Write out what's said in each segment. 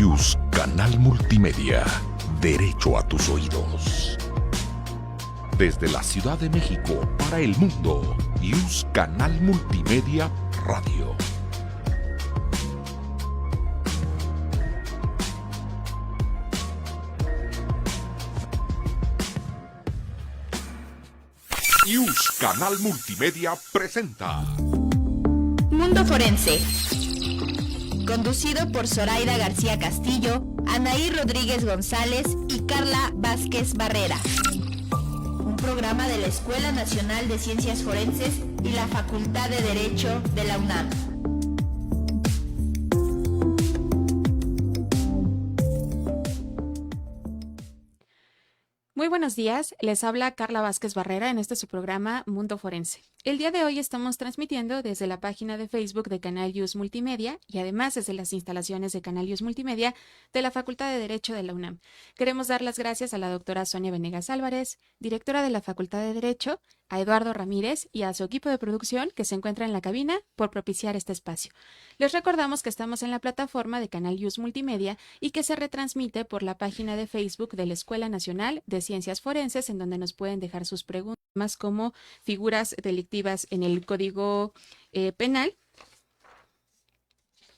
News, Canal Multimedia. Derecho a tus oídos. Desde la Ciudad de México para el mundo, News, Canal Multimedia Radio. News, Canal Multimedia presenta Mundo Forense, conducido por Zoraida García Castillo, Anaí Rodríguez González y Carla Vázquez Barrera. Un programa de la Escuela Nacional de Ciencias Forenses y la Facultad de Derecho de la UNAM. Muy buenos días, les habla Carla Vázquez Barrera en su programa Mundo Forense. El día de hoy estamos transmitiendo desde la página de Facebook de Canal News Multimedia y además desde las instalaciones de Canal News Multimedia de la Facultad de Derecho de la UNAM. Queremos dar las gracias a la doctora Sonia Venegas Álvarez, directora de la Facultad de Derecho, a Eduardo Ramírez y a su equipo de producción que se encuentra en la cabina por propiciar este espacio. Les recordamos que estamos en la plataforma de Canal News Multimedia y que se retransmite por la página de Facebook de la Escuela Nacional de Ciencias Forenses, en donde nos pueden dejar sus preguntas como figuras delictivas en el Código Penal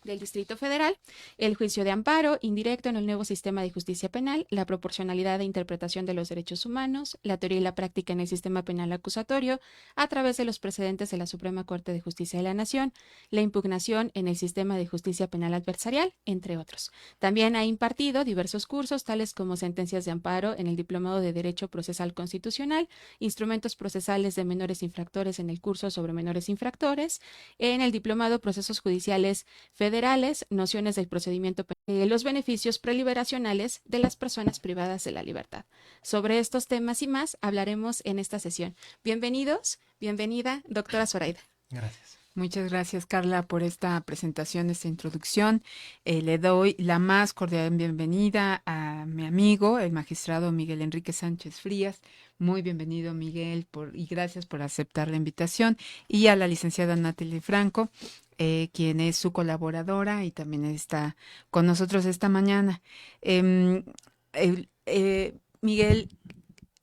del Distrito Federal, el juicio de amparo indirecto en el nuevo sistema de justicia penal, la proporcionalidad de interpretación de los derechos humanos, la teoría y la práctica en el sistema penal acusatorio, a través de los precedentes de la Suprema Corte de Justicia de la Nación, la impugnación en el sistema de justicia penal adversarial, entre otros. También ha impartido diversos cursos, tales como sentencias de amparo en el Diplomado de Derecho Procesal Constitucional, instrumentos procesales de menores infractores en el curso sobre menores infractores, en el Diplomado Procesos Judiciales Federales, nociones del procedimiento penal, los beneficios preliberacionales de las personas privadas de la libertad. Sobre estos temas y más hablaremos en esta sesión. Bienvenidos, bienvenida, doctora Zoraida. Gracias. Muchas gracias, Carla, por esta presentación, esta introducción. Le doy la más cordial bienvenida a mi amigo, el magistrado Miguel Enrique Sánchez Frías. Muy bienvenido, Miguel, y gracias por aceptar la invitación. Y a la licenciada Natalie Franco, quien es su colaboradora y también está con nosotros esta mañana. Miguel,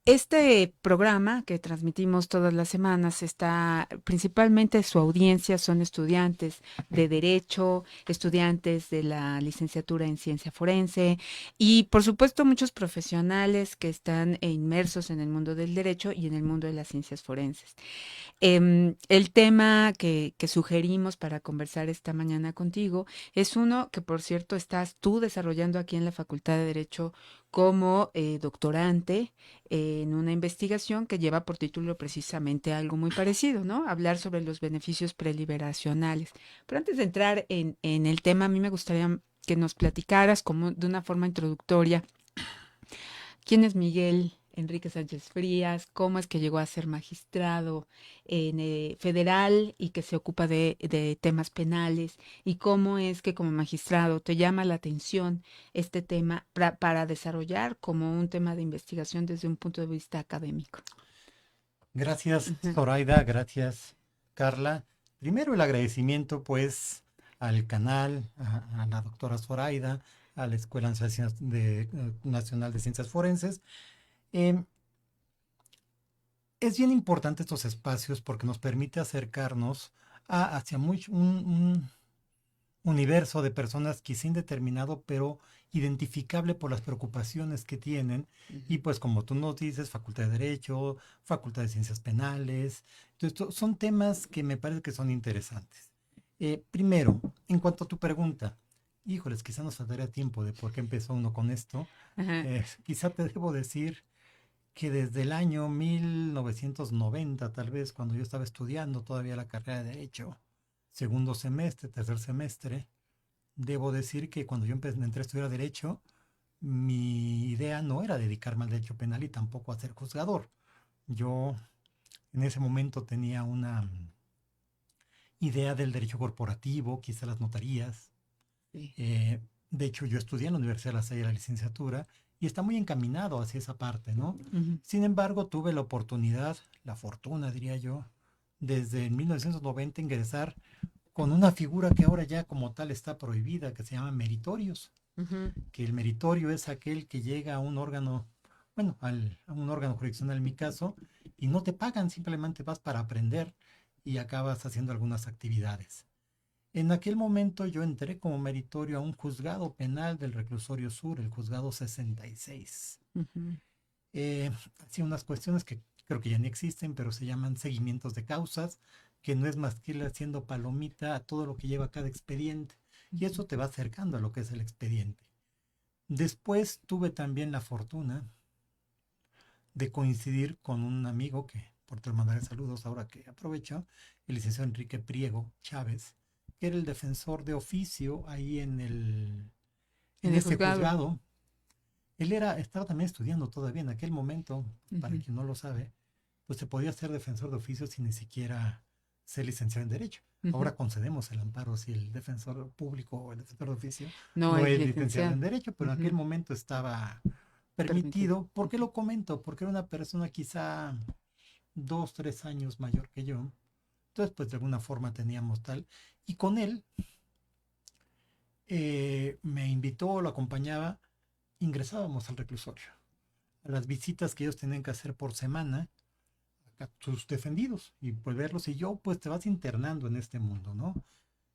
este programa que transmitimos todas las semanas está principalmente, su audiencia son estudiantes de Derecho, estudiantes de la licenciatura en Ciencia Forense y por supuesto muchos profesionales que están inmersos en el mundo del derecho y en el mundo de las ciencias forenses. El tema que sugerimos para conversar esta mañana contigo es uno que, por cierto, estás tú desarrollando aquí en la Facultad de Derecho como doctorante en una investigación que lleva por título precisamente algo muy parecido, ¿no? Hablar sobre los beneficios preliberacionales. Pero antes de entrar en el tema, a mí me gustaría que nos platicaras como de una forma introductoria quién es Miguel Enrique Sánchez Frías, cómo es que llegó a ser magistrado en federal y que se ocupa de temas penales, y cómo es que como magistrado te llama la atención este tema para desarrollar como un tema de investigación desde un punto de vista académico. Gracias, Zoraida, gracias, Carla. Primero el agradecimiento, pues, al canal, a la doctora Zoraida, a la Escuela Nacional de Ciencias Forenses. Es bien importante estos espacios porque nos permite acercarnos hacia un universo de personas quizá indeterminado, pero identificable por las preocupaciones que tienen. Y pues como tú nos dices, Facultad de Derecho, Facultad de Ciencias Penales. Entonces, son temas que me parece que son interesantes. Primero, en cuanto a tu pregunta, híjoles, quizá nos faltaría tiempo de por qué empezó uno con esto. Quizá te debo decir que desde el año 1990, tal vez, cuando yo estaba estudiando todavía la carrera de Derecho, segundo semestre, tercer semestre, debo decir que cuando yo entré a estudiar Derecho, mi idea no era dedicarme al derecho penal y tampoco a ser juzgador. Yo en ese momento tenía una idea del derecho corporativo, quizá las notarías. Sí. De hecho, yo estudié en la Universidad de La Salle la licenciatura y está muy encaminado hacia esa parte, ¿no? Sin embargo, tuve la oportunidad, la fortuna, diría yo, desde 1990 ingresar con una figura que ahora ya como tal está prohibida, que se llama meritorios. Ujú. que el meritorio es aquel que llega a un órgano, bueno, a un órgano jurisdiccional en mi caso, y no te pagan, simplemente vas para aprender y acabas haciendo algunas actividades. En aquel momento yo entré como meritorio a un juzgado penal del Reclusorio Sur, el juzgado 66. Ujú. Hacía unas cuestiones que creo que ya ni existen, pero se llaman seguimientos de causas, que no es más que ir haciendo palomita a todo lo que lleva cada expediente. Y eso te va acercando a lo que es el expediente. Después tuve también la fortuna de coincidir con un amigo que, por te mandaré saludos ahora que aprovecho, el licenciado Enrique Priego Chávez, que era el defensor de oficio ahí En en el ese juzgado. juzgado. Estaba también estudiando todavía en aquel momento, para Ujú. quien no lo sabe, pues se podía ser defensor de oficio sin ni siquiera ser licenciado en Derecho. Ujú. Ahora concedemos el amparo si el defensor público o el defensor de oficio No no es es licenciado licenciado. en Derecho, pero en aquel Ujú. momento estaba Permitido. permitido. ¿Por qué lo comento? Porque era una persona quizá 2, 3 años mayor que yo. Entonces, pues de alguna forma teníamos tal. Y con él me invitó, lo acompañaba, ingresábamos al reclusorio. A las visitas que ellos tenían que hacer por semana a sus defendidos y pues verlos. Y yo, pues te vas internando en este mundo, ¿no?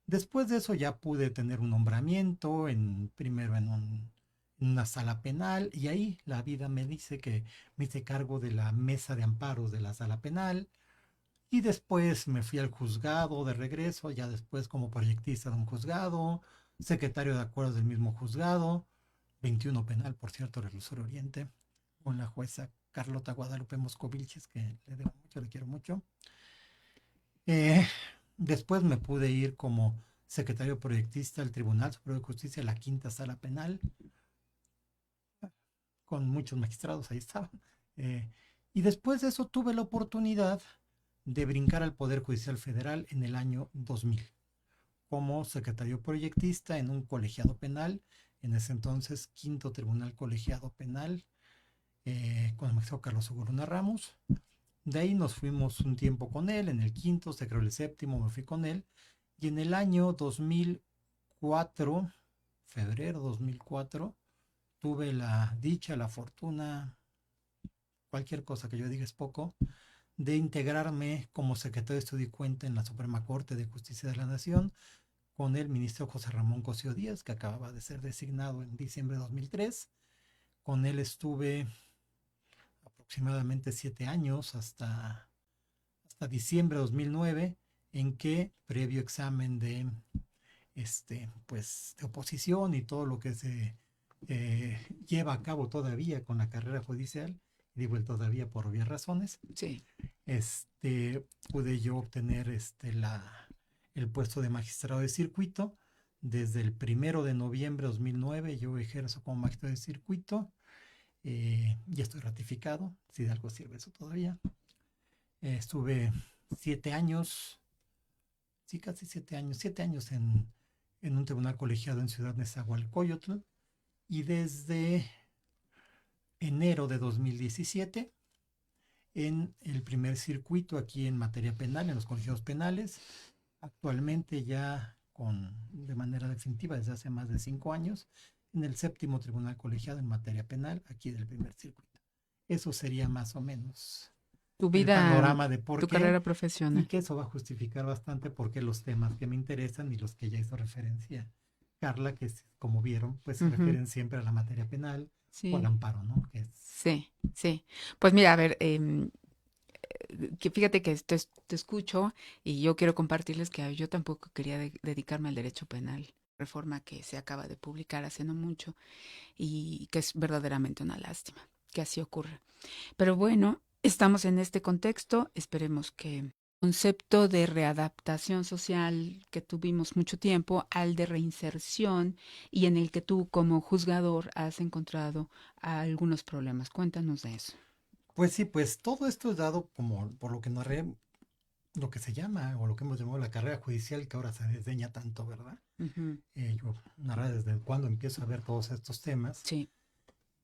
Después de eso ya pude tener un nombramiento, primero en una sala penal, y ahí la vida me dice que me hice cargo de la mesa de amparos de la sala penal, y después me fui al juzgado de regreso, ya después como proyectista de un juzgado, secretario de acuerdos del mismo juzgado, 21 penal, por cierto, Reclusorio Oriente, con la jueza Carlota Guadalupe Moscovilches, que le debo mucho, le quiero mucho. Eh, Después me pude ir como secretario proyectista al Tribunal Superior de Justicia, la quinta sala penal, con muchos magistrados, ahí estaban. Eh, y después de eso tuve la oportunidad de brincar al Poder Judicial Federal en el año 2000, como secretario proyectista en un colegiado penal, en ese entonces quinto Tribunal Colegiado Penal, con el magistrado Carlos Hugo Luna Ramos. De ahí nos fuimos un tiempo con él, en el quinto, se creó el séptimo, me fui con él, y en el año 2004, febrero 2004, tuve la dicha, la fortuna, cualquier cosa que yo diga es poco, de integrarme como secretario de Estudio y Cuenta en la Suprema Corte de Justicia de la Nación con el ministro José Ramón Cosío Díaz, que acababa de ser designado en diciembre de 2003. Con él estuve aproximadamente 7 años hasta diciembre de 2009, en que, previo examen pues, de oposición y todo lo que se lleva a cabo todavía con la carrera judicial, digo el todavía por obvias razones, Sí. pude yo obtener el puesto de magistrado de circuito. Desde el 1 de noviembre de 2009 yo ejerzo como magistrado de circuito. Ya estoy ratificado, si de algo sirve eso todavía. Estuve 7 años, sí, casi 7 años, 7 años en un tribunal colegiado en Ciudad Nezahualcóyotl, y desde enero de 2017 en el primer circuito aquí en materia penal, en los colegiados penales, actualmente ya de manera definitiva desde hace más de 5 años, en el séptimo tribunal colegiado en materia penal, aquí del primer circuito. Eso sería más o menos Tu el vida, panorama de por tu qué, carrera y profesional. que eso va a justificar bastante por qué los temas que me interesan y los que ya hizo referencia Carla, que como vieron, pues se Ujú. refieren siempre a la materia penal o al Sí, amparo, ¿no? Que es, sí, sí. Pues mira, a ver, que fíjate que te escucho y yo quiero compartirles que yo tampoco quería dedicarme al derecho penal, reforma que se acaba de publicar hace no mucho y que es verdaderamente una lástima que así ocurra. Pero bueno, estamos en este contexto, esperemos que el concepto de readaptación social que tuvimos mucho tiempo al de reinserción y en el que tú como juzgador has encontrado algunos problemas. Cuéntanos de eso. pues sí, pues todo esto es dado como por lo que narré, lo que se llama o lo que hemos llamado la carrera judicial, que ahora se desdeña tanto, ¿verdad? Ujú. Yo narré desde cuando empiezo a ver todos estos temas, Sí.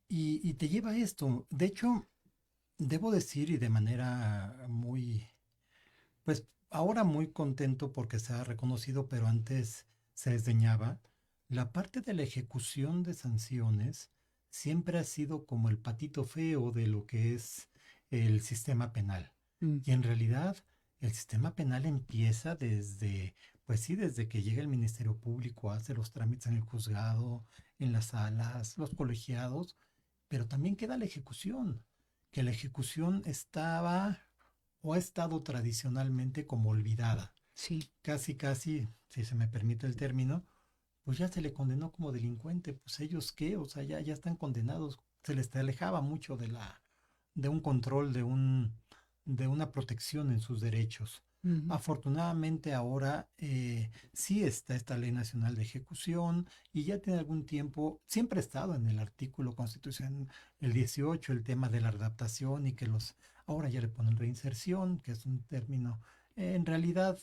y te lleva a esto. De hecho, debo decir, y de manera muy, pues ahora muy contento porque se ha reconocido, pero antes se desdeñaba la parte de la ejecución de sanciones siempre ha sido como el patito feo de lo que es el sistema penal. Mm. Y en realidad el sistema penal empieza desde, pues sí, desde que llega el Ministerio Público, hace los trámites en el juzgado, en las salas, los colegiados, pero también queda la ejecución, que la ejecución estaba o ha estado tradicionalmente como olvidada. Sí. Casi, si se me permite el término, pues ya se le condenó como delincuente, pues ellos qué, o sea, ya están condenados, se les alejaba mucho de un control, de una protección en sus derechos. Ujú. Afortunadamente ahora sí está esta Ley Nacional de Ejecución y ya tiene algún tiempo, siempre ha estado en el artículo constitucional, el 18, el tema de la adaptación y que ahora ya le ponen reinserción, que es un término, en realidad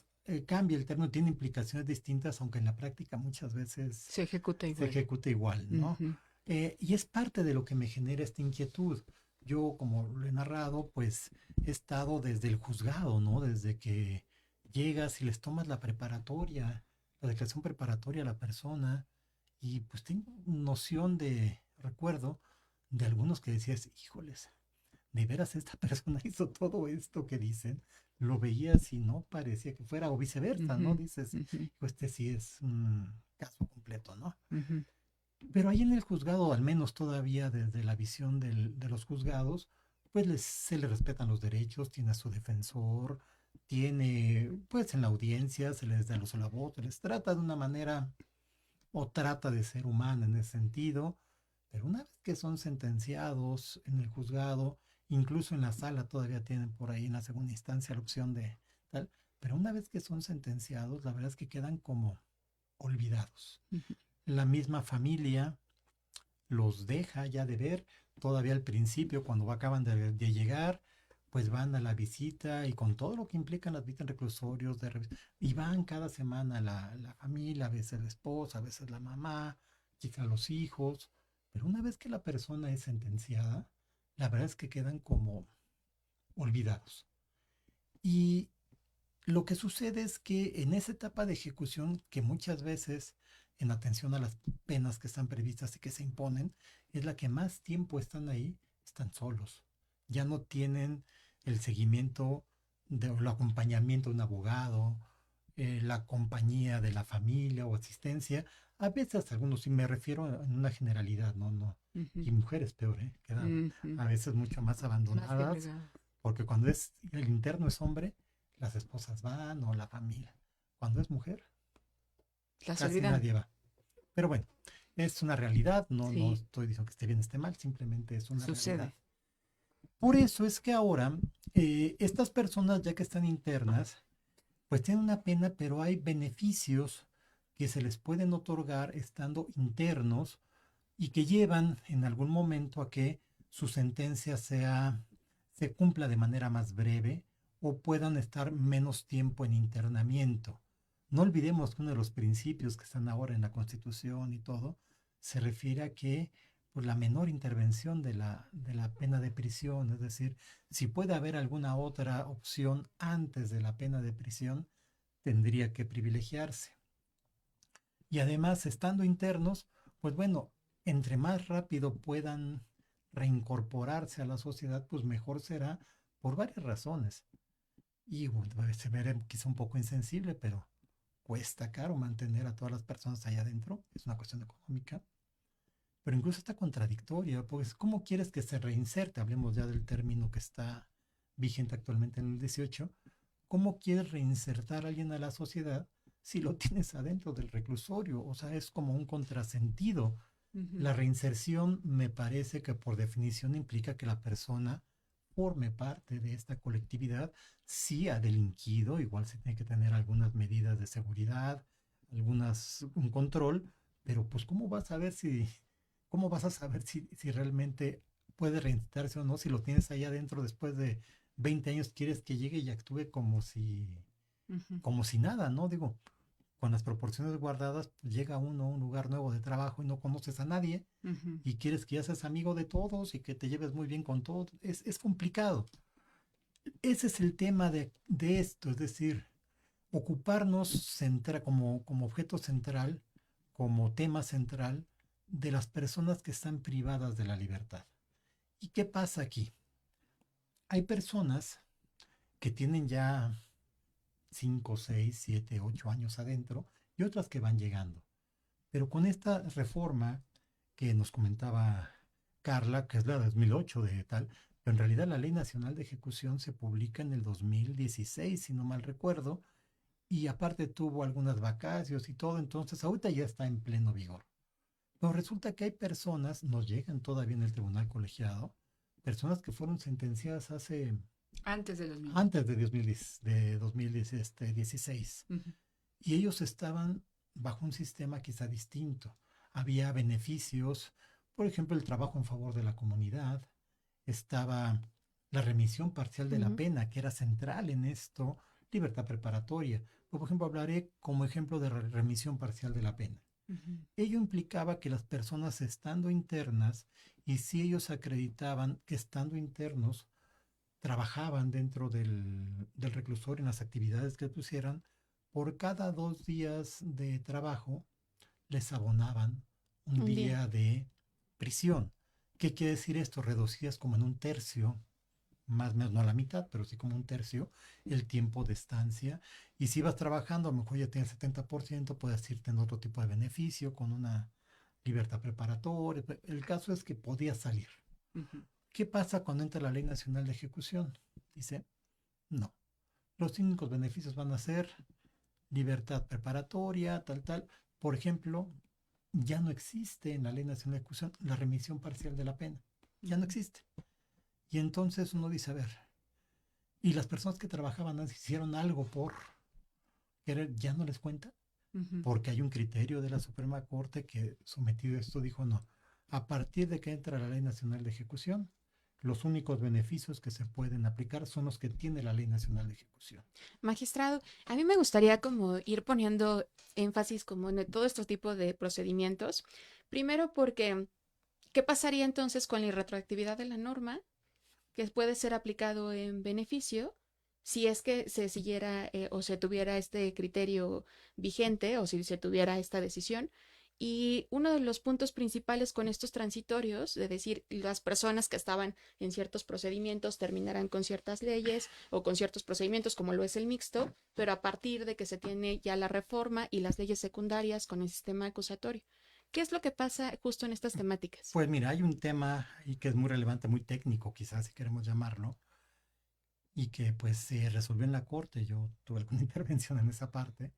cambia el término, tiene implicaciones distintas, aunque en la práctica muchas veces Se ejecuta se igual. ejecuta igual, ¿no? Ujú. Y es parte de lo que me genera esta inquietud. Yo, como lo he narrado, pues he estado desde el juzgado, ¿no? Desde que llegas y les tomas la preparatoria, la declaración preparatoria a la persona, y pues tengo recuerdo de algunos que decías, híjoles, de veras esta persona hizo todo esto que dicen, lo veías y no parecía que fuera, o viceversa, ¿no? Ujú. Dices, Ujú. pues este sí es un caso completo, ¿no? Ujú. Pero ahí en el juzgado, al menos todavía desde la visión de los juzgados, pues se le respetan los derechos, tiene a su defensor, tiene, pues en la audiencia se les da los la voz, se les trata de una manera o trata de ser humana en ese sentido, pero una vez que son sentenciados en el juzgado, incluso en la sala todavía tienen por ahí en la segunda instancia la opción de tal, pero una vez que son sentenciados, la verdad es que quedan como olvidados. Ujú. La misma familia los deja ya de ver, todavía al principio, cuando acaban de llegar, pues van a la visita y con todo lo que implican las visitas en reclusorios, y van cada semana la familia, a veces la esposa, a veces la mamá, quizá los hijos, pero una vez que la persona es sentenciada, la verdad es que quedan como olvidados. Y lo que sucede es que en esa etapa de ejecución, que muchas veces en atención a las penas que están previstas y que se imponen, es la que más tiempo están ahí, están solos. Ya no tienen el seguimiento o el acompañamiento de un abogado, la compañía de la familia o asistencia. A veces algunos, sí me refiero en una generalidad, no. Ujú. Y mujeres peor, quedan Ujú. a veces mucho más Más abandonadas, segregado. porque cuando el interno es hombre, las esposas van o la familia. Cuando es mujer, Las casi olvidan. nadie va. Pero bueno, es una realidad, no Sí. estoy diciendo que esté bien o esté mal, simplemente es una Sucede. realidad. Por eso es que ahora estas personas, ya que están internas, pues tienen una pena, pero hay beneficios que se les pueden otorgar estando internos y que llevan en algún momento a que su sentencia se cumpla de manera más breve o puedan estar menos tiempo en internamiento. No olvidemos que uno de los principios que están ahora en la Constitución y todo se refiere a que pues, la menor intervención de la pena de prisión, es decir, si puede haber alguna otra opción antes de la pena de prisión, tendría que privilegiarse. Y además, estando internos, pues bueno, entre más rápido puedan reincorporarse a la sociedad, pues mejor será por varias razones. Y se verá quizá un poco insensible, pero cuesta caro mantener a todas las personas allá adentro. Es una cuestión económica. Pero incluso está contradictoria, pues ¿cómo quieres que se reinserte? Hablemos ya del término que está vigente actualmente en el 18. ¿Cómo quieres reinsertar a alguien a la sociedad si lo tienes adentro del reclusorio? O sea, es como un contrasentido. Ujú. La reinserción me parece que por definición implica que la persona forme parte de esta colectividad. Sí ha delinquido, igual se tiene que tener algunas medidas de seguridad, un control, pero pues ¿cómo vas a saber si realmente puede reinsertarse o no? Si lo tienes ahí adentro después de 20 años, quieres que llegue y actúe Ujú. como si nada, ¿no? Digo, con las proporciones guardadas, pues llega uno a un lugar nuevo de trabajo y no conoces a nadie Ujú. y quieres que ya seas amigo de todos y que te lleves muy bien con todos. Es complicado. Ese es el tema de esto, es decir, ocuparnos como objeto central como tema central de las personas que están privadas de la libertad. ¿Y qué pasa aquí? Hay personas que tienen ya 5, 6, 7, 8 años adentro y otras que van llegando. Pero con esta reforma que nos comentaba Carla, que es la de 2008 de tal, pero en realidad la Ley Nacional de Ejecución se publica en el 2016, si no mal recuerdo, y aparte tuvo algunas vacaciones y todo, entonces ahorita ya está en pleno vigor. Pero resulta que hay personas, nos llegan todavía en el tribunal colegiado, personas que fueron sentenciadas Antes de 2000. antes de 2016. Ujú. Y ellos estaban bajo un sistema quizá distinto. Había beneficios, por ejemplo, el trabajo en favor de la comunidad, estaba la remisión parcial de la pena, que era central en esto, libertad preparatoria. Por ejemplo, hablaré como ejemplo de remisión parcial de la pena. Ujú. Ello implicaba que las personas estando internas, y si ellos acreditaban que estando internos trabajaban dentro del reclusorio en las actividades que pusieran, por cada 2 días de trabajo les abonaban un día de prisión. ¿Qué quiere decir esto? Reducías como en un tercio, más o menos no a la mitad, pero sí como un tercio, el tiempo de estancia. Y si ibas trabajando, a lo mejor ya tienes 70%, puedes irte en otro tipo de beneficio, con una libertad preparatoria. El caso es que podías salir. Ujú. ¿Qué pasa cuando entra la Ley Nacional de Ejecución? Dice, no. Los únicos beneficios van a ser libertad preparatoria, tal. Por ejemplo, ya no existe en la Ley Nacional de Ejecución la remisión parcial de la pena. Ya no existe. Y entonces uno dice, a ver, y las personas que trabajaban hicieron algo por querer, ya no les cuenta, Ujú. porque hay un criterio de la Suprema Corte que, sometido a esto, dijo no. A partir de que entra la Ley Nacional de Ejecución, los únicos beneficios que se pueden aplicar son los que tiene la Ley Nacional de Ejecución. Magistrado, a mí me gustaría como ir poniendo énfasis como en todo este tipo de procedimientos. Primero porque, ¿qué pasaría entonces con la irretroactividad de la norma que puede ser aplicado en beneficio si es que se siguiera o se tuviera este criterio vigente o si se tuviera esta decisión? Y uno de los puntos principales con estos transitorios, de decir, las personas que estaban en ciertos procedimientos terminarán con ciertas leyes o con ciertos procedimientos, como lo es el mixto, pero a partir de que se tiene ya la reforma y las leyes secundarias con el sistema acusatorio. ¿Qué es lo que pasa justo en estas temáticas? Pues mira, hay un tema y que es muy relevante, muy técnico quizás si queremos llamarlo, y que pues se resolvió en la Corte, yo tuve alguna intervención en esa parte,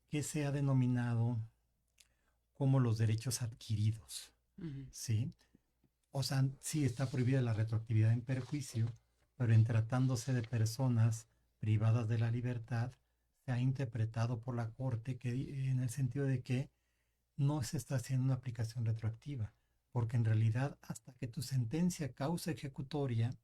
que se ha denominado como los derechos adquiridos, Ujú. ¿sí? O sea, sí está prohibida la retroactividad en perjuicio, pero en tratándose de personas privadas de la libertad, se ha interpretado por la Corte que, en el sentido de que no se está haciendo una aplicación retroactiva, porque en realidad hasta que tu sentencia causa ejecutoria,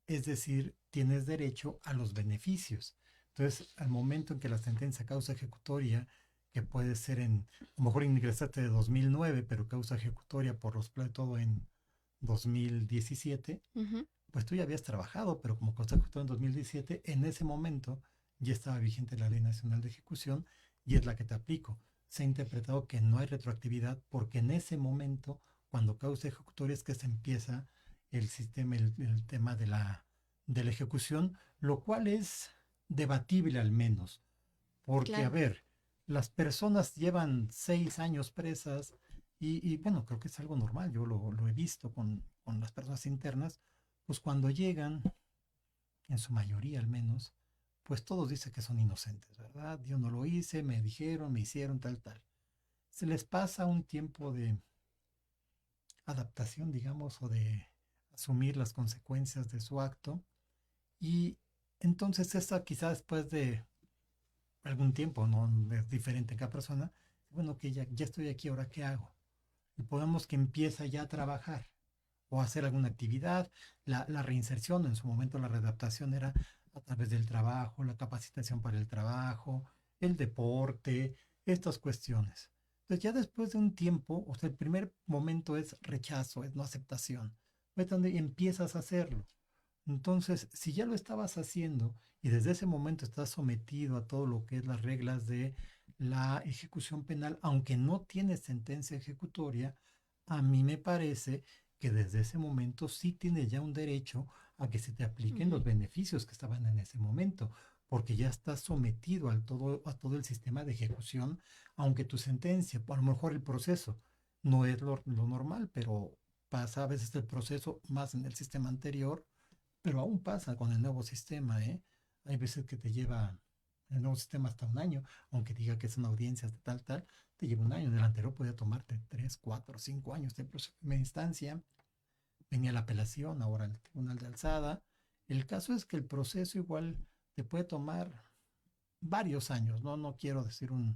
es decir, tienes derecho a los beneficios. Entonces, al momento en que la sentencia causa ejecutoria, que puede ser a lo mejor ingresaste de 2009, pero causa ejecutoria por los todo en 2017, Ujú. pues tú ya habías trabajado, pero como causa ejecutoria en 2017, en ese momento ya estaba vigente la Ley Nacional de Ejecución y es la que te aplico. Se ha interpretado que no hay retroactividad porque en ese momento, cuando causa ejecutoria, es que se empieza el sistema, el tema de la ejecución, lo cual es debatible al menos, porque a Claro. ver, las personas llevan 6 años presas y bueno, creo que es algo normal, yo lo he visto con las personas internas, pues cuando llegan, en su mayoría al menos, pues todos dicen que son inocentes, ¿verdad? Yo no lo hice, me dijeron, me hicieron tal. Se les pasa un tiempo de adaptación, digamos, o de asumir las consecuencias de su acto. Y entonces esta quizás después de algún tiempo, no es diferente en cada persona, bueno, que ya estoy aquí, ahora ¿qué hago? Y podemos que empieza ya a trabajar o a hacer alguna actividad. La reinserción, en su momento la readaptación era a través del trabajo, la capacitación para el trabajo, el deporte, estas cuestiones. Entonces ya después de un tiempo, o sea, el primer momento es rechazo, es no aceptación. Es donde empiezas a hacerlo. Entonces, si ya lo estabas haciendo y desde ese momento estás sometido a todo lo que es las reglas de la ejecución penal, aunque no tiene sentencia ejecutoria, a mí me parece que desde ese momento sí tiene ya un derecho a que se te apliquen los beneficios que estaban en ese momento, porque ya estás sometido a todo el sistema de ejecución, aunque tu sentencia, a lo mejor el proceso no es lo normal, pero pasa a veces el proceso más en el sistema anterior, pero aún pasa con el nuevo sistema, ¿eh? Hay veces que te lleva el nuevo sistema hasta un año, aunque diga que son audiencias de tal, te lleva un año. En el anterior podía tomarte 3, 4, 5 años de proceso de primera instancia. Venía la apelación, ahora el tribunal de alzada. El caso es que el proceso igual te puede tomar varios años, ¿no? No quiero decir un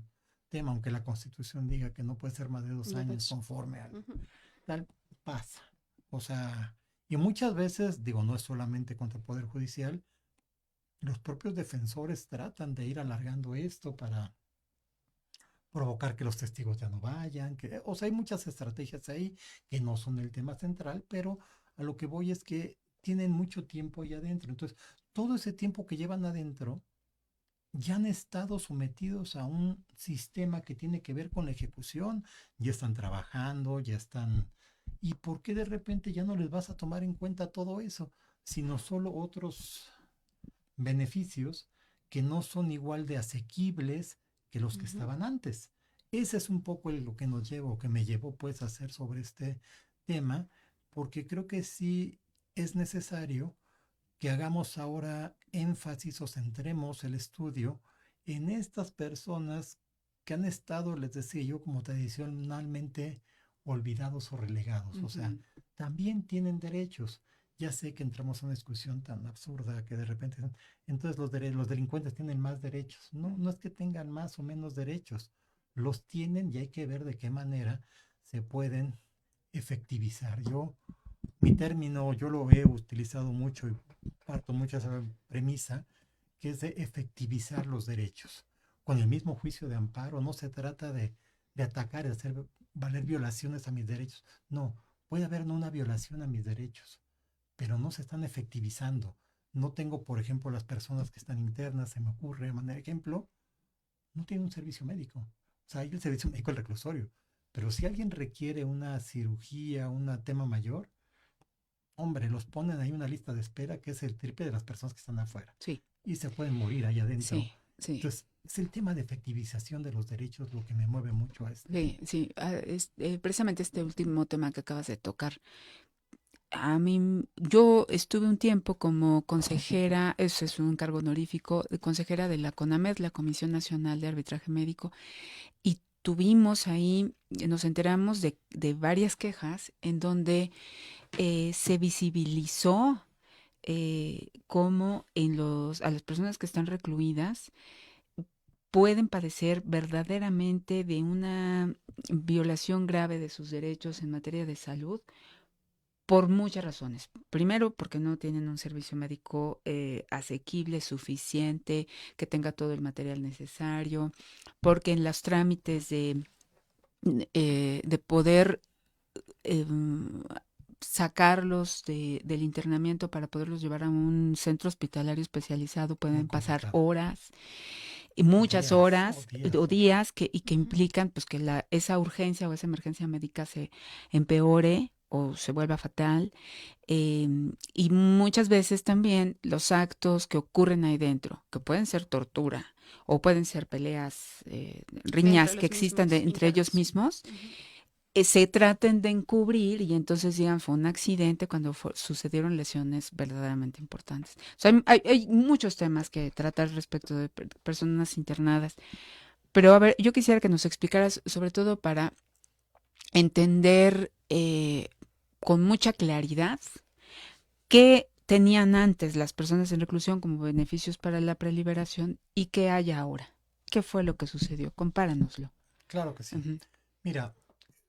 tema, aunque la Constitución diga que no puede ser más de 2 años conforme al tal, pasa. O sea, y muchas veces, digo, no es solamente contra el Poder Judicial, los propios defensores tratan de ir alargando esto para provocar que los testigos ya no vayan, o sea, hay muchas estrategias ahí que no son el tema central, pero a lo que voy es que tienen mucho tiempo ahí adentro. Entonces, todo ese tiempo que llevan adentro, ya han estado sometidos a un sistema que tiene que ver con la ejecución, ya están trabajando, ya están... ¿Y por qué de repente ya no les vas a tomar en cuenta todo eso, sino solo otros beneficios que no son igual de asequibles que los que estaban antes? Ese es un poco lo que nos llevó, que me llevó pues a hacer sobre este tema, porque creo que sí es necesario que hagamos ahora énfasis o centremos el estudio en estas personas que han estado, les decía yo, como tradicionalmente olvidados o relegados. O sea, también tienen derechos. Ya sé que entramos a una discusión tan absurda que de repente entonces los delincuentes tienen más derechos. No, no es que tengan más o menos derechos. Los tienen y hay que ver de qué manera se pueden efectivizar. Mi término, yo lo he utilizado mucho y parto mucho esa premisa, que es de efectivizar los derechos. Con el mismo juicio de amparo, no se trata de atacar, de hacer valer violaciones a mis derechos. No, puede haber no una violación a mis derechos, pero no se están efectivizando. No tengo, por ejemplo, las personas que están internas, se me ocurre, de manera de ejemplo, no tienen un servicio médico. O sea, hay el servicio médico del reclusorio, pero si alguien requiere una cirugía, un tema mayor, hombre, los ponen ahí una lista de espera que es el triple de las personas que están afuera. Sí. Y se pueden morir ahí adentro. Sí, sí. Entonces, es el tema de efectivización de los derechos lo que me mueve mucho a esto. Sí, sí. Precisamente este último tema que acabas de tocar. A mí, yo estuve un tiempo como consejera, eso es un cargo honorífico, de consejera de la CONAMED, la Comisión Nacional de Arbitraje Médico, y tuvimos ahí, nos enteramos de varias quejas en donde se visibilizó cómo a las personas que están recluidas pueden padecer verdaderamente de una violación grave de sus derechos en materia de salud por muchas razones. Primero, porque no tienen un servicio médico asequible, suficiente, que tenga todo el material necesario, porque en los trámites de poder sacarlos del internamiento para poderlos llevar a un centro hospitalario especializado pueden pasar horas y muchas horas o días que implican pues que esa urgencia o esa emergencia médica se empeore o se vuelva fatal, y muchas veces también los actos que ocurren ahí dentro, que pueden ser tortura o pueden ser peleas, riñas que existan entre ellos mismos, se traten de encubrir y entonces digan fue un accidente cuando sucedieron lesiones verdaderamente importantes. O sea, hay muchos temas que tratar respecto de personas internadas, pero a ver, yo quisiera que nos explicaras sobre todo para entender con mucha claridad qué tenían antes las personas en reclusión como beneficios para la preliberación y qué hay ahora. ¿Qué fue lo que sucedió? Compáranoslo. Claro que sí. Mira,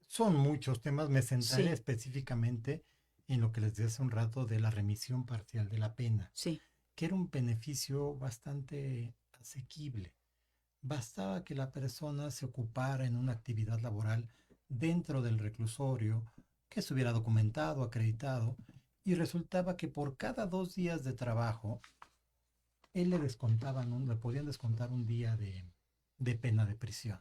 son muchos temas. Me centraré específicamente en lo que les decía hace un rato de la remisión parcial de la pena, que era un beneficio bastante asequible. Bastaba que la persona se ocupara en una actividad laboral dentro del reclusorio, que estuviera documentado, acreditado, y resultaba que por cada 2 días de trabajo, él le podían descontar un día de pena de prisión.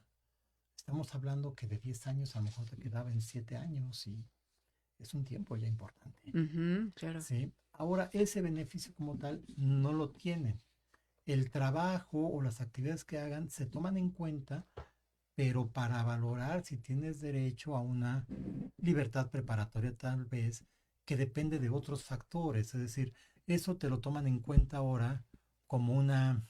Estamos hablando que de 10 años a lo mejor te quedaba en 7 años y es un tiempo ya importante. Claro. ¿Sí? Ahora, ese beneficio como tal no lo tienen. El trabajo o las actividades que hagan se toman en cuenta, pero para valorar si tienes derecho a una libertad preparatoria tal vez, que depende de otros factores. Es decir, eso te lo toman en cuenta ahora como una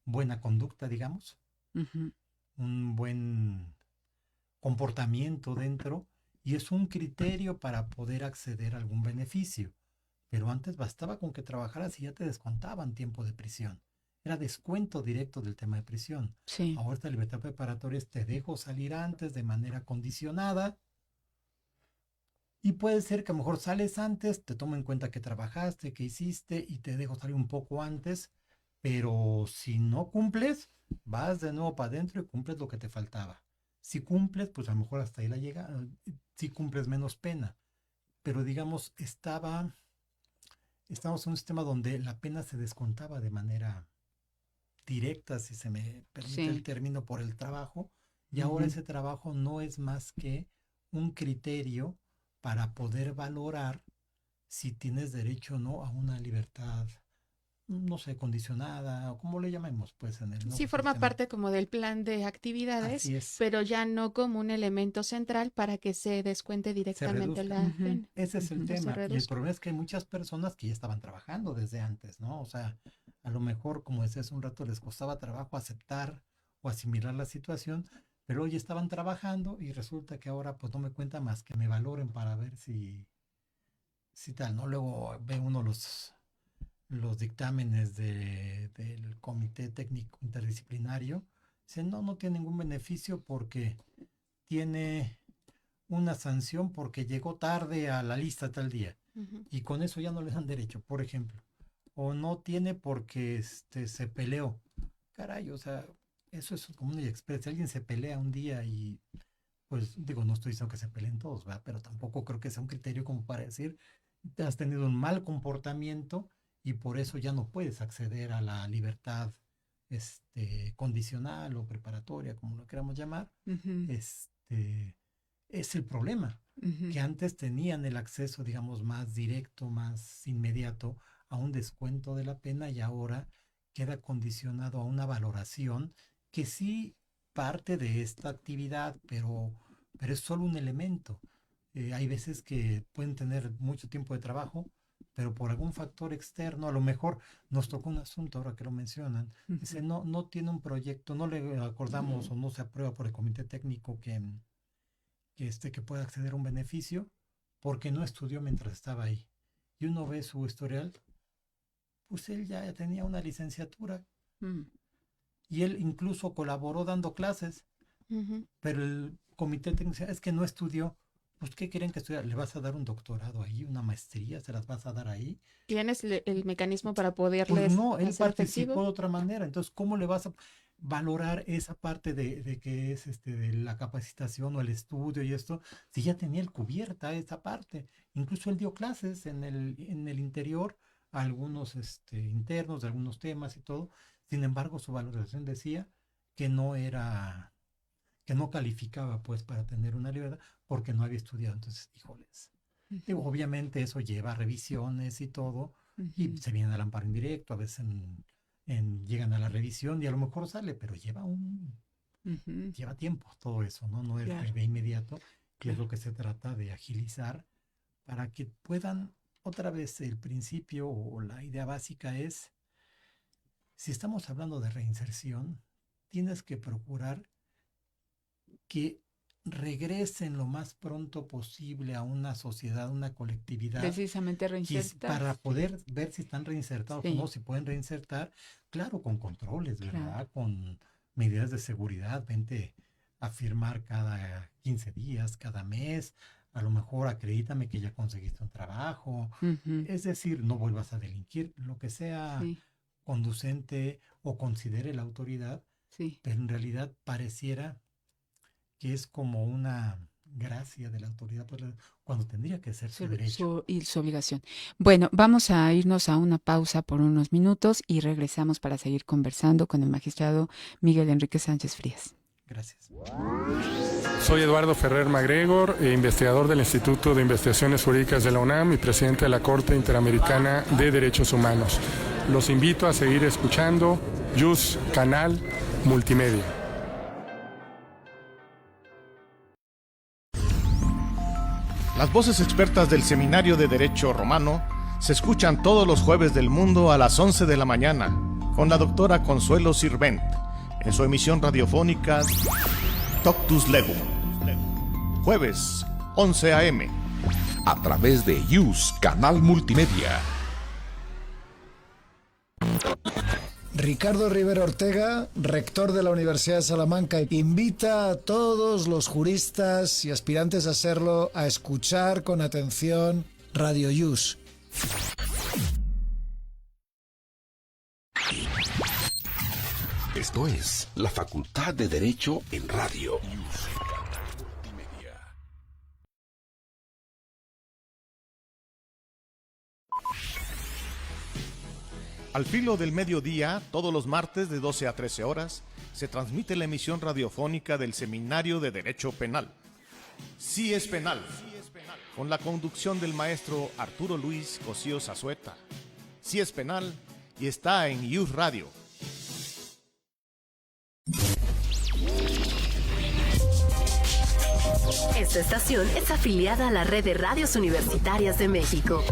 buena conducta, digamos, Ujú. un buen comportamiento dentro, y es un criterio para poder acceder a algún beneficio. Pero antes bastaba con que trabajaras y ya te descontaban tiempo de prisión. Era descuento directo del tema de prisión. Sí. Ahora esta libertad preparatoria es te dejo salir antes de manera condicionada. Y puede ser que a lo mejor sales antes, te tomo en cuenta que trabajaste, que hiciste y te dejo salir un poco antes. Pero si no cumples, vas de nuevo para adentro y cumples lo que te faltaba. Si cumples, pues a lo mejor hasta ahí la llega. Si cumples menos pena. Pero digamos, estamos en un sistema donde la pena se descontaba de manera directa, si se me permite el Sí. término, por el trabajo, y ahora Ujú. ese trabajo no es más que un criterio para poder valorar si tienes derecho o no a una libertad, no sé, condicionada, o como le llamemos, pues en el Sí, nuevo forma sistema. parte como del plan de actividades, Así es, pero ya no como un elemento central para que se descuente se directamente reduzca. la Ujú. pena Ese es el Ujú. o se tema. Y el reduzca. problema es que hay muchas personas que ya estaban trabajando desde antes, ¿no? O sea, a lo mejor, como decía hace un rato, les costaba trabajo aceptar o asimilar la situación, pero hoy estaban trabajando y resulta que ahora pues no me cuenta más que me valoren para ver si tal, ¿no? Luego ve uno los dictámenes del Comité Técnico Interdisciplinario. Dice, no, no tiene ningún beneficio porque tiene una sanción porque llegó tarde a la lista tal día Ujú. y con eso ya no le dan derecho, por ejemplo. O no tiene porque se peleó. Caray, o sea, eso es como una expresa. Si alguien se pelea un día y, pues digo, no estoy diciendo que se peleen todos, ¿verdad? Pero tampoco creo que sea un criterio como para decir, te has tenido un mal comportamiento y por eso ya no puedes acceder a la libertad condicional o preparatoria, como lo queramos llamar. Ujú. Es el problema, Ujú. que antes tenían el acceso, digamos, más directo, más inmediato a un descuento de la pena y ahora queda condicionado a una valoración que sí parte de esta actividad, pero es solo un elemento. Hay veces que pueden tener mucho tiempo de trabajo, pero por algún factor externo, a lo mejor nos tocó un asunto ahora que lo mencionan, dice, Ujú. no, no tiene un proyecto, no le acordamos o no se aprueba por el comité técnico que pueda acceder a un beneficio porque no estudió mientras estaba ahí. Y uno ve su historial, pues él ya tenía una licenciatura Mm. y él incluso colaboró dando clases, Ujú. pero el comité técnico decía, es que no estudió. Pues, ¿qué quieren que estudie? ¿Le vas a dar un doctorado ahí, una maestría? ¿Se las vas a dar ahí? ¿Tienes el mecanismo para Pues poderles no, él hacer participó efectivo? de otra manera. Entonces, ¿cómo le vas a valorar esa parte de que es de la capacitación o el estudio y esto? Si ya tenía él cubierta esa parte. Incluso él dio clases en el interior a algunos internos de algunos temas y todo. Sin embargo, su valoración decía que no era, que no calificaba pues para tener una libertad porque no había estudiado. Entonces, híjoles. Digo, Ujú. obviamente eso lleva a revisiones y todo, y Ujú. se viene al amparo indirecto, a veces llegan a la revisión y a lo mejor sale, pero Ujú. lleva tiempo todo eso, ¿no? No es Claro, de inmediato, y es claro. lo que se trata de agilizar para que puedan, otra vez el principio o la idea básica es, si estamos hablando de reinserción, tienes que procurar que regresen lo más pronto posible a una sociedad, una colectividad Precisamente para reinsertarse. poder ver si están reinsertados o no, Sí, si pueden reinsertar, claro, con controles, claro. ¿verdad? Con medidas de seguridad, vente a firmar cada 15 días, cada mes, a lo mejor acredítame que ya conseguiste un trabajo, Ujú. es decir, no vuelvas a delinquir, lo que sea Sí, conducente o considere la autoridad, sí. pero en realidad pareciera que es como una gracia de la autoridad, pues, cuando tendría que ser su derecho. Su obligación. Bueno, vamos a irnos a una pausa por unos minutos y regresamos para seguir conversando con el magistrado Miguel Enrique Sánchez Frías. Gracias. Soy Eduardo Ferrer MacGregor, investigador del Instituto de Investigaciones Jurídicas de la UNAM y presidente de la Corte Interamericana de Derechos Humanos. Los invito a seguir escuchando JUS Canal Multimedia. Las voces expertas del Seminario de Derecho Romano se escuchan todos los jueves del mundo a las 11 de la mañana con la doctora Consuelo Sirvent en su emisión radiofónica Doctus Legum. Jueves, 11 a.m. A través de JUS Canal Multimedia. Ricardo Rivera Ortega, rector de la Universidad de Salamanca, invita a todos los juristas y aspirantes a serlo a escuchar con atención Radio JUS. Esto es la Facultad de Derecho en Radio. Al filo del mediodía, todos los martes de 12 a 13 horas, se transmite la emisión radiofónica del Seminario de Derecho Penal. Sí es penal, con la conducción del maestro Arturo Luis Cosío Zazueta. Sí es penal y está en JUS Radio. Esta estación es afiliada a la Red de Radios Universitarias de México.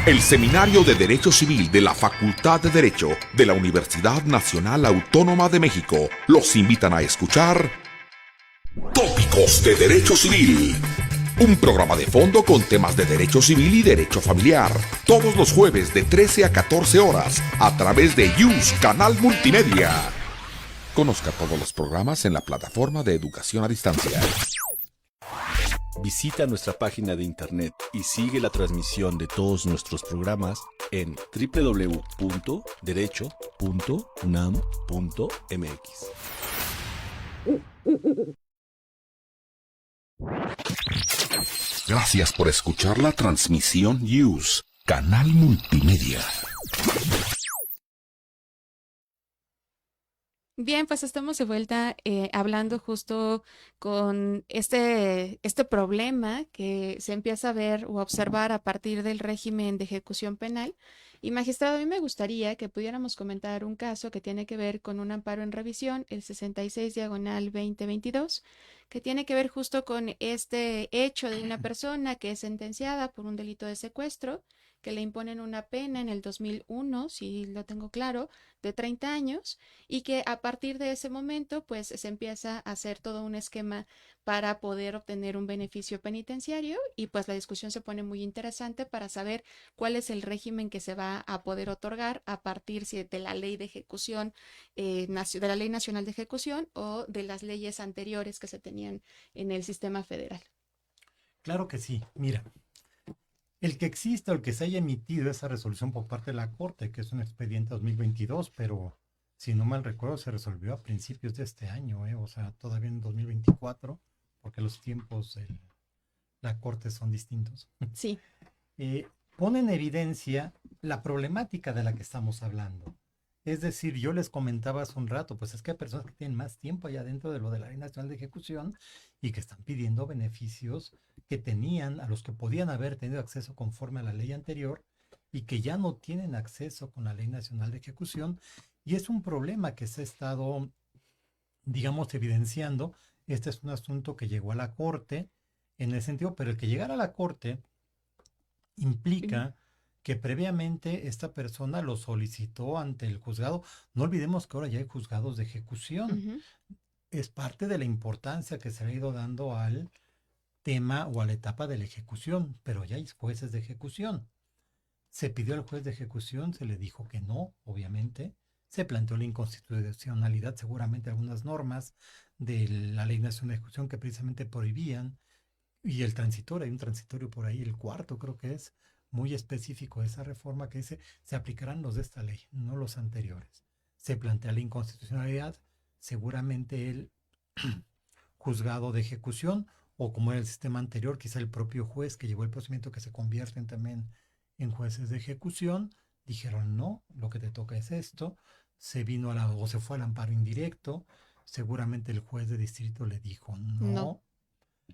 El Seminario de Derecho Civil de la Facultad de Derecho de la Universidad Nacional Autónoma de México los invitan a escuchar Tópicos de Derecho Civil. Un programa de fondo con temas de derecho civil y derecho familiar. Todos los jueves de 13 a 14 horas a través de JUS Canal Multimedia. Conozca todos los programas en la plataforma de educación a distancia. Visita nuestra página de internet y sigue la transmisión de todos nuestros programas en www.derecho.unam.mx. Gracias por escuchar la transmisión JUS Canal Multimedia. Bien, pues estamos de vuelta hablando justo con este problema que se empieza a ver o a observar a partir del régimen de ejecución penal. Y magistrado, a mí me gustaría que pudiéramos comentar un caso que tiene que ver con un amparo en revisión, el 66/2022, que tiene que ver justo con este hecho de una persona que es sentenciada por un delito de secuestro, que le imponen una pena en el 2001, si lo tengo claro, de 30 años, y que a partir de ese momento pues se empieza a hacer todo un esquema para poder obtener un beneficio penitenciario, y pues la discusión se pone muy interesante para saber cuál es el régimen que se va a poder otorgar a partir de la ley de ejecución, de la Ley Nacional de Ejecución o de las leyes anteriores que se tenían en el sistema federal. Claro que sí. Mira, el que exista o el que se haya emitido esa resolución por parte de la Corte, que es un expediente 2022, pero si no mal recuerdo se resolvió a principios de este año, o sea, todavía en 2024, porque los tiempos de la Corte son distintos. Sí. Pone en evidencia la problemática de la que estamos hablando. Es decir, yo les comentaba hace un rato, pues es que hay personas que tienen más tiempo allá dentro de lo de la Ley Nacional de Ejecución y que están pidiendo beneficios que tenían, a los que podían haber tenido acceso conforme a la ley anterior y que ya no tienen acceso con la Ley Nacional de Ejecución. Y es un problema que se ha estado, digamos, evidenciando. Este es un asunto que llegó a la Corte en el sentido, pero el que llegara a la Corte implica que previamente esta persona lo solicitó ante el juzgado. No olvidemos que ahora ya hay juzgados de ejecución. Es parte de la importancia que se ha ido dando al tema o a la etapa de la ejecución, pero ya hay jueces de ejecución. Se pidió al juez de ejecución, se le dijo que no, obviamente. Se planteó la inconstitucionalidad, seguramente algunas normas de la Ley Nacional de Ejecución que precisamente prohibían, y el transitorio, hay un transitorio por ahí, el cuarto creo que es, muy específico de esa reforma que dice se aplicarán los de esta ley, no los anteriores. Se plantea la inconstitucionalidad, seguramente el juzgado de ejecución, o como era el sistema anterior, quizá el propio juez que llevó el procedimiento, que se convierten también en jueces de ejecución, dijeron no, lo que te toca es esto, se vino o se fue al amparo indirecto, seguramente el juez de distrito le dijo no.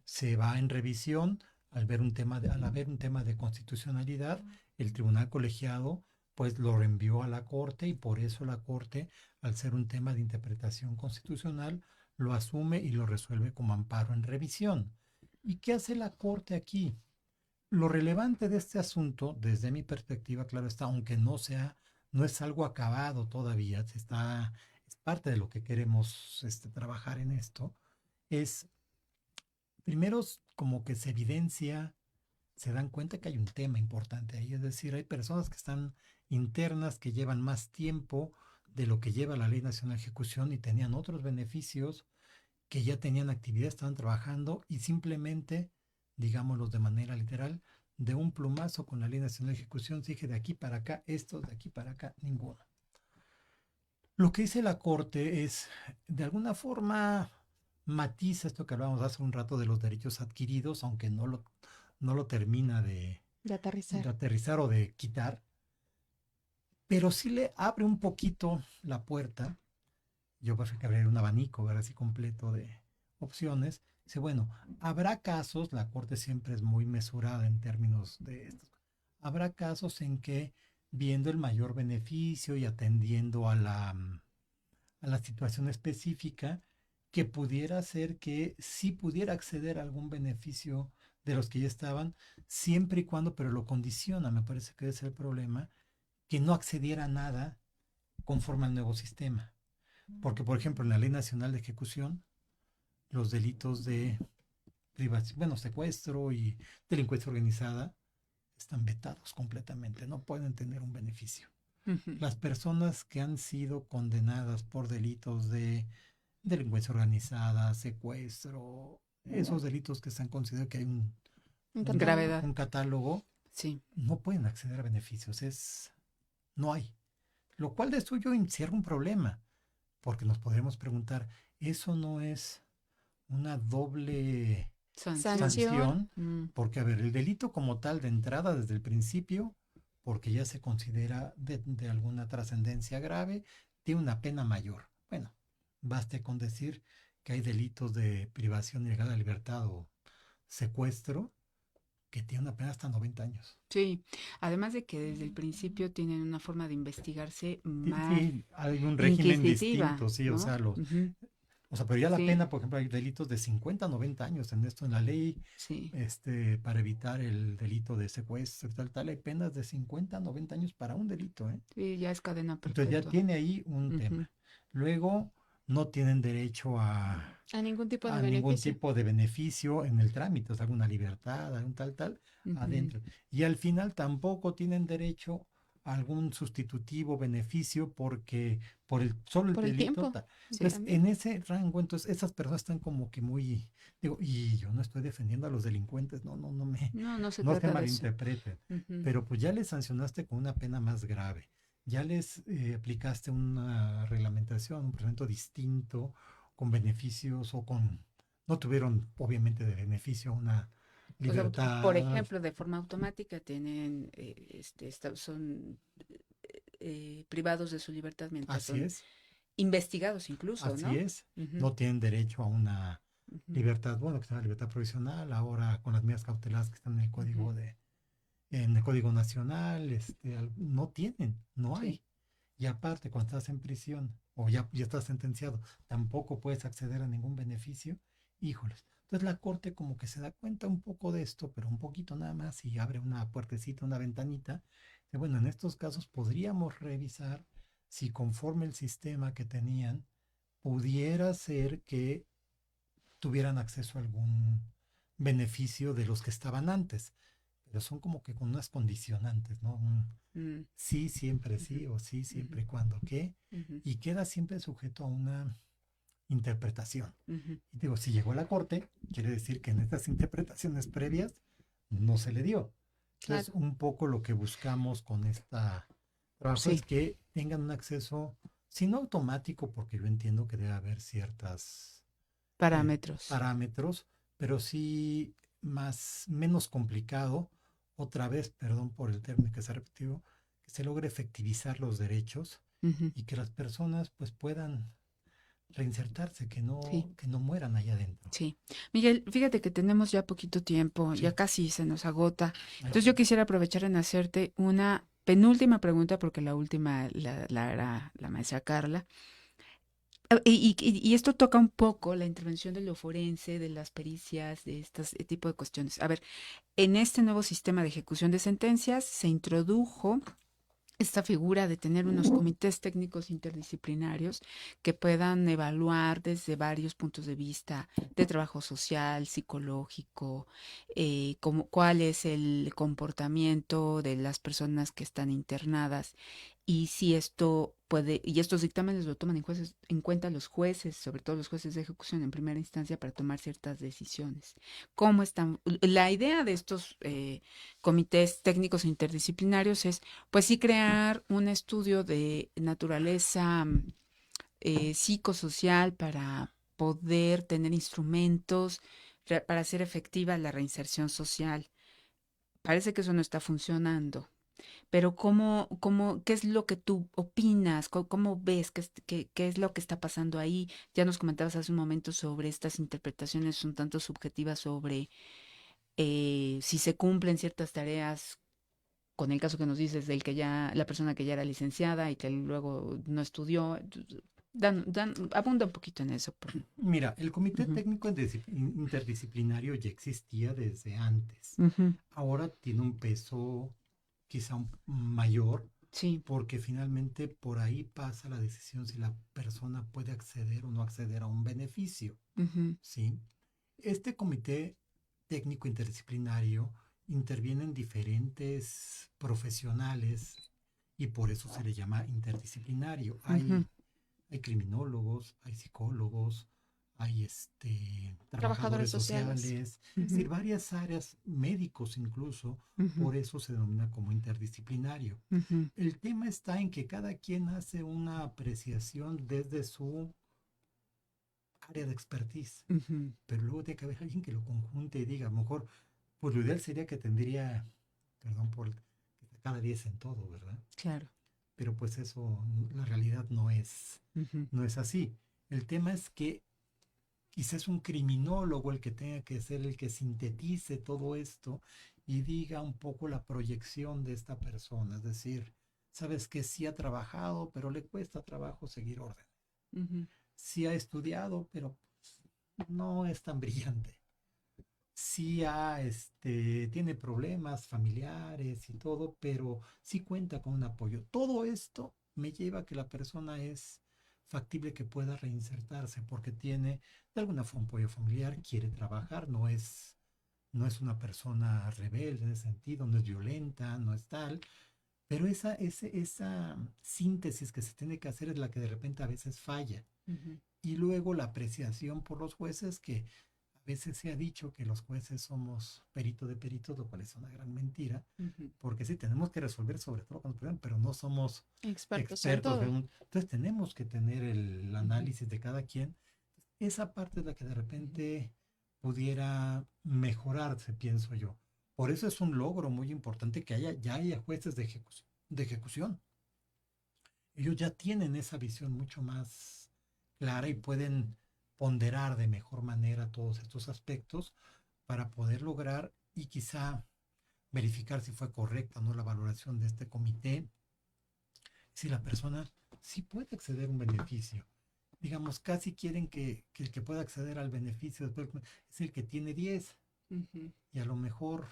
Se va en revisión, al haber un tema de constitucionalidad, el tribunal colegiado pues lo reenvió a la Corte, y por eso la Corte, al ser un tema de interpretación constitucional, lo asume y lo resuelve como amparo en revisión. ¿Y qué hace la Corte aquí? Lo relevante de este asunto, desde mi perspectiva, claro está, aunque no es algo acabado todavía, es parte de lo que queremos trabajar en esto, es primero como que se evidencia, se dan cuenta que hay un tema importante ahí, es decir, hay personas que están internas, que llevan más tiempo de lo que lleva la Ley Nacional de Ejecución y tenían otros beneficios, que ya tenían actividad, estaban trabajando y simplemente, digámoslo de manera literal, de un plumazo con la Ley Nacional de Ejecución, se dije de aquí para acá, estos, de aquí para acá, ninguno. Lo que dice la Corte es, de alguna forma, matiza esto que hablábamos hace un rato de los derechos adquiridos, aunque no lo termina de aterrizar o de quitar, pero sí le abre un poquito la puerta. Yo prefiero que abriera un abanico, ¿verdad? Así completo de opciones. Dice, bueno, habrá casos, la Corte siempre es muy mesurada en términos de esto, habrá casos en que, viendo el mayor beneficio y atendiendo a la situación específica, que pudiera ser que sí pudiera acceder a algún beneficio de los que ya estaban, siempre y cuando, pero lo condiciona, me parece que ese es el problema, que no accediera a nada conforme al nuevo sistema. Porque, por ejemplo, en la Ley Nacional de Ejecución, los delitos de secuestro y delincuencia organizada están vetados completamente, no pueden tener un beneficio. Las personas que han sido condenadas por delitos de delincuencia organizada, secuestro, esos delitos que se han considerado que hay un catálogo, sí, no pueden acceder a beneficios, no hay. Lo cual de suyo encierra un problema, porque nos podríamos preguntar, ¿eso no es una doble sanción? Porque, a ver, el delito como tal de entrada desde el principio, porque ya se considera de alguna trascendencia grave, tiene una pena mayor. Bueno, baste con decir que hay delitos de privación ilegal de libertad o secuestro que tienen una pena hasta 90 años. Sí, además de que desde el principio tienen una forma de investigarse más sí, hay un régimen inquisitiva, distinto, sí, ¿no? O sea, pero ya la pena, por ejemplo, hay delitos de 50 a 90 años en la ley, sí, para evitar el delito de secuestro, tal, hay penas de 50 a 90 años para un delito, ¿eh? Sí, ya es cadena perpetua. Entonces ya tiene ahí un tema. Luego, no tienen derecho a ningún tipo de ningún tipo de beneficio en el trámite, o sea, alguna libertad, algún tal, adentro. Y al final tampoco tienen derecho a algún sustitutivo beneficio porque por el delito. Entonces, en ese rango, entonces esas personas están como que muy, y yo no estoy defendiendo a los delincuentes, no se malinterpreten, pero pues ya les sancionaste con una pena más grave. Ya les aplicaste una reglamentación, un procedimiento distinto, con beneficios no tuvieron obviamente de beneficio una libertad. O sea, por ejemplo, de forma automática tienen, son privados de su libertad mientras Así son es. investigados incluso, ¿no? Así es. No tienen derecho a una libertad, que se llama libertad provisional, ahora con las medidas cautelares que están en el código en el Código Nacional, no tienen, no hay. Sí. Y aparte, cuando estás en prisión o ya estás sentenciado, tampoco puedes acceder a ningún beneficio. Híjoles. Entonces la Corte como que se da cuenta un poco de esto, pero un poquito nada más, y abre una puertecita, una ventanita. Y bueno, en estos casos podríamos revisar si conforme el sistema que tenían, pudiera ser que tuvieran acceso a algún beneficio de los que estaban antes. Pero son como que con unas condicionantes, ¿no? Sí, siempre sí, o sí, siempre cuando qué, y queda siempre sujeto a una interpretación. Y si llegó a la Corte, quiere decir que en estas interpretaciones previas no se le dio. Entonces, un poco lo que buscamos con esta trabajo es que tengan un acceso, si no automático, porque yo entiendo que debe haber ciertas parámetros, pero sí menos complicado, otra vez, perdón por el término que sea repetido, que se logre efectivizar los derechos y que las personas pues puedan reinsertarse, que no mueran allá adentro. Sí. Miguel, fíjate que tenemos ya poquito tiempo, ya casi se nos agota. Entonces yo quisiera aprovechar en hacerte una penúltima pregunta, porque la última la hará la maestra Carla. Y esto toca un poco la intervención de lo forense, de las pericias, de este tipo de cuestiones. A ver, en este nuevo sistema de ejecución de sentencias se introdujo esta figura de tener unos comités técnicos interdisciplinarios que puedan evaluar desde varios puntos de vista de trabajo social, psicológico, cuál es el comportamiento de las personas que están internadas y si esto puede, y estos dictámenes lo toman en cuenta los jueces, sobre todo los jueces de ejecución en primera instancia, para tomar ciertas decisiones. ¿Cómo están? La idea de estos comités técnicos interdisciplinarios es, pues sí, crear un estudio de naturaleza psicosocial para poder tener instrumentos para hacer efectiva la reinserción social. Parece que eso no está funcionando. Pero ¿qué es lo que tú opinas? ¿Cómo ves? ¿Qué es lo que está pasando ahí? Ya nos comentabas hace un momento sobre estas interpretaciones un tanto subjetivas sobre si se cumplen ciertas tareas, con el caso que nos dices del que la persona que ya era licenciada y que luego no estudió. Abunda un poquito en eso. Mira, el Comité Técnico Interdisciplinario ya existía desde antes. Ahora tiene un peso quizá mayor, porque finalmente por ahí pasa la decisión si la persona puede acceder o no acceder a un beneficio. ¿Sí? Este Comité Técnico Interdisciplinario interviene en diferentes profesionales y por eso se le llama interdisciplinario. Hay criminólogos, hay psicólogos, hay trabajadores sociales, es decir, varias áreas, médicos incluso, por eso se denomina como interdisciplinario. El tema está en que cada quien hace una apreciación desde su área de expertise, pero luego tiene que haber alguien que lo conjunte y diga, a lo mejor, pues lo ideal sería que tendría, perdón por cada 10 en todo, ¿verdad? Claro. Pero pues eso, la realidad no es así. El tema es que quizás es un criminólogo el que tenga que ser el que sintetice todo esto y diga un poco la proyección de esta persona. Es decir, sabes que sí ha trabajado, pero le cuesta trabajo seguir orden. Sí ha estudiado, pero pues, no es tan brillante. Sí tiene problemas familiares y todo, pero sí cuenta con un apoyo. Todo esto me lleva a que la persona es factible que pueda reinsertarse porque tiene de alguna forma un apoyo familiar, quiere trabajar, no es una persona rebelde en ese sentido, no es violenta, no es tal, pero esa síntesis que se tiene que hacer es la que de repente a veces falla. Y luego la apreciación por los jueces, que a veces se ha dicho que los jueces somos perito de peritos, lo cual es una gran mentira, porque sí tenemos que resolver sobre todo cuando prueban, pero no somos expertos en todo. Entonces tenemos que tener el análisis de cada quien. Esa parte es la que de repente pudiera mejorarse, pienso yo. Por eso es un logro muy importante que ya haya jueces de ejecución. Ellos ya tienen esa visión mucho más clara y pueden ponderar de mejor manera todos estos aspectos para poder lograr y quizá verificar si fue correcta o no la valoración de este comité, si la persona sí puede acceder a un beneficio. Digamos, casi quieren que el que pueda acceder al beneficio es el que tiene 10 y a lo mejor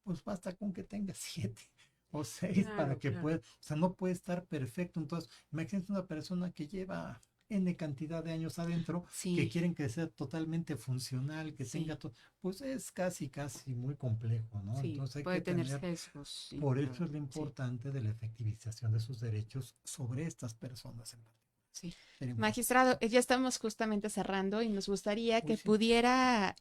pues basta con que tenga 7 o 6 para que pueda, o sea, no puede estar perfecto. Entonces, imagínate una persona que lleva N cantidad de años adentro, que quieren que sea totalmente funcional, que tenga todo, pues es casi muy complejo, ¿no? Entonces hay puede que tener sesgos. Por eso es lo importante de la efectivización de sus derechos sobre estas personas en particular. Sí. Sería- Magistrado, ya estamos justamente cerrando y nos gustaría que sí. pudiera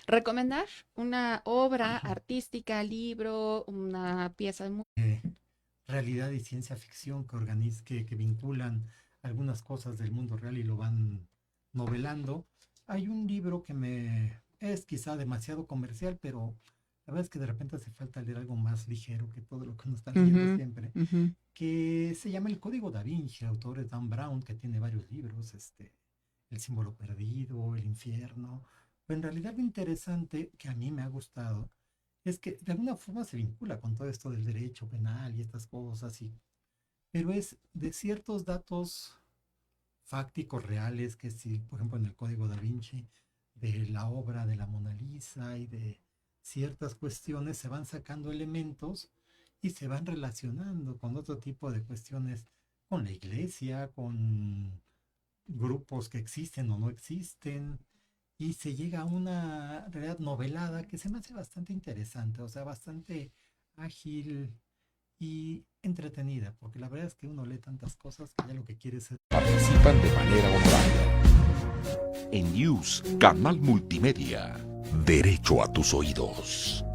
recomendar una obra artística, libro, una pieza de Realidad y ciencia ficción que vinculan algunas cosas del mundo real y lo van novelando. Hay un libro que es quizá demasiado comercial, pero la verdad es que de repente hace falta leer algo más ligero que todo lo que uno está leyendo siempre, que se llama El Código Da Vinci. El autor es Dan Brown, que tiene varios libros, El símbolo perdido, El infierno. Pero en realidad lo interesante que a mí me ha gustado es que de alguna forma se vincula con todo esto del derecho penal y estas cosas, pero es de ciertos datos fácticos reales, que si, por ejemplo, en el Código Da Vinci, de la obra de la Mona Lisa y de ciertas cuestiones, se van sacando elementos y se van relacionando con otro tipo de cuestiones, con la iglesia, con grupos que existen o no existen, y se llega a una realidad novelada que se me hace bastante interesante, o sea, bastante ágil y entretenida, porque la verdad es que uno lee tantas cosas que ya lo que quiere es... Participan de manera honoraria. En News, Canal Multimedia. Derecho a tus oídos.